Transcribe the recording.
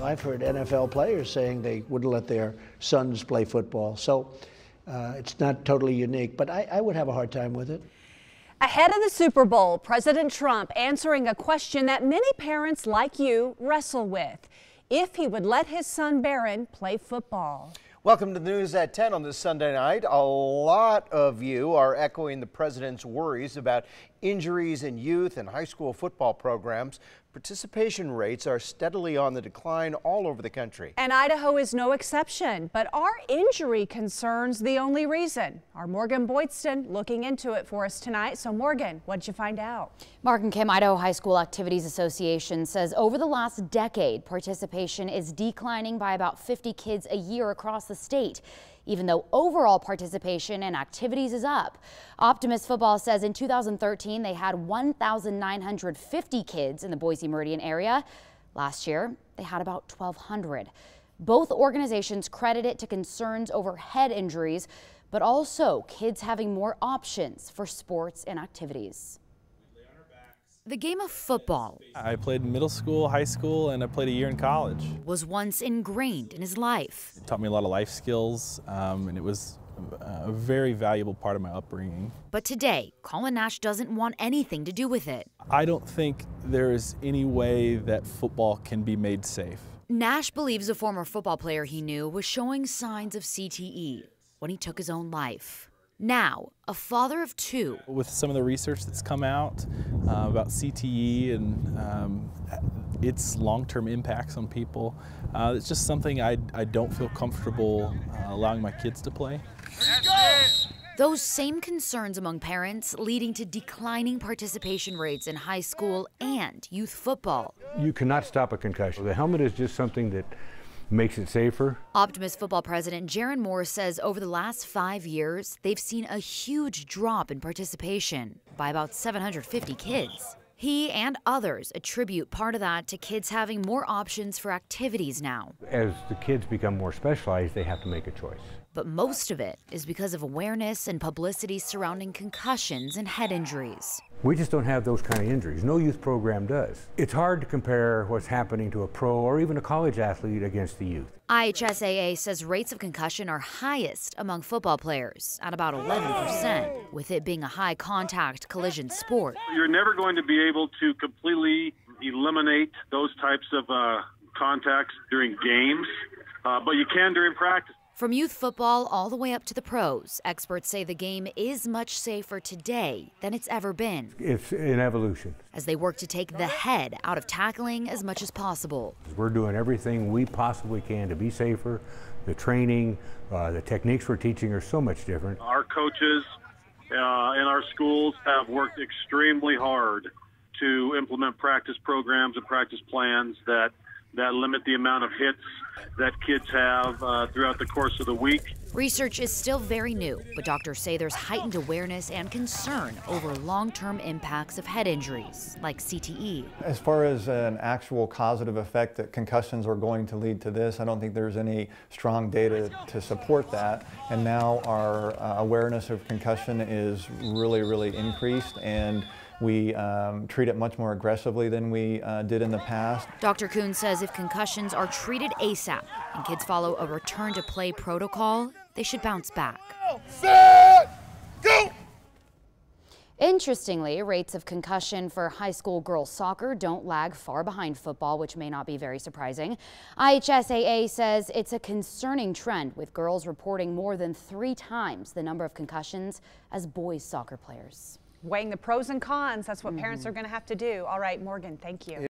I've heard NFL players saying they wouldn't let their sons play football. So it's not totally unique, but I would have a hard time with it. Ahead of the Super Bowl, President Trump answering a question that many parents like you wrestle with: if he would let his son Barron play football. Welcome to the news at 10 on this Sunday night. A lot of you are echoing the president's worries about injuries in youth and high school football programs. Participation rates are steadily on the decline all over the country. And Idaho is no exception. But are injury concerns the only reason? Our Morgan Boydston looking into it for us tonight. So Morgan, what did you find out? Mark and Kim, Idaho High School Activities Association says over the last decade, participation is declining by about 50 kids a year across the state, even though overall participation in activities is up. Optimist Football says in 2013 they had 1,950 kids in the Boise Meridian area. Last year they had about 1,200. Both organizations credit it to concerns over head injuries, but also kids having more options for sports and activities. The game of football, I played middle school, high school, and I played a year in college. Was once ingrained in his life. It taught me a lot of life skills, and it was a very valuable part of my upbringing. But today, Colin Nash doesn't want anything to do with it. I don't think there is any way that football can be made safe. Nash believes a former football player he knew was showing signs of CTE when he took his own life. Now, a father of two. With some of the research that's come out about CTE and its long-term impacts on people, it's just something I don't feel comfortable allowing my kids to play. Those same concerns among parents leading to declining participation rates in high school and youth football. You cannot stop a concussion. The helmet is just something that makes it safer. Optimist Football President Jaron Moore says over the last 5 years, they've seen a huge drop in participation by about 750 kids. He and others attribute part of that to kids having more options for activities now. As the kids become more specialized, they have to make a choice. But most of it is because of awareness and publicity surrounding concussions and head injuries. We just don't have those kind of injuries. No youth program does. It's hard to compare what's happening to a pro or even a college athlete against the youth. IHSAA says rates of concussion are highest among football players at about 11%, with it being a high contact collision sport. You're never going to be able to completely eliminate those types of contacts during games, but you can during practice. From youth football all the way up to the pros, experts say the game is much safer today than it's ever been. It's an evolution. As they work to take the head out of tackling as much as possible. We're doing everything we possibly can to be safer. The training, the techniques we're teaching are so much different. Our coaches in our schools have worked extremely hard to implement practice programs and practice plans that limit the amount of hits that kids have throughout the course of the week. Research is still very new, but doctors say there's heightened awareness and concern over long-term impacts of head injuries, like CTE. As far as an actual causative effect that concussions are going to lead to this, I don't think there's any strong data to support that. And now our awareness of concussion is really increased, and we treat it much more aggressively than we did in the past. Dr. Kuhn says if concussions are treated ASAP and kids follow a return to play protocol, they should bounce back. Set, go! Interestingly, rates of concussion for high school girls soccer don't lag far behind football, which may not be very surprising. IHSAA says it's a concerning trend, with girls reporting more than 3 times the number of concussions as boys soccer players. Weighing the pros and cons, that's what parents are going to have to do. All right, Morgan, thank you.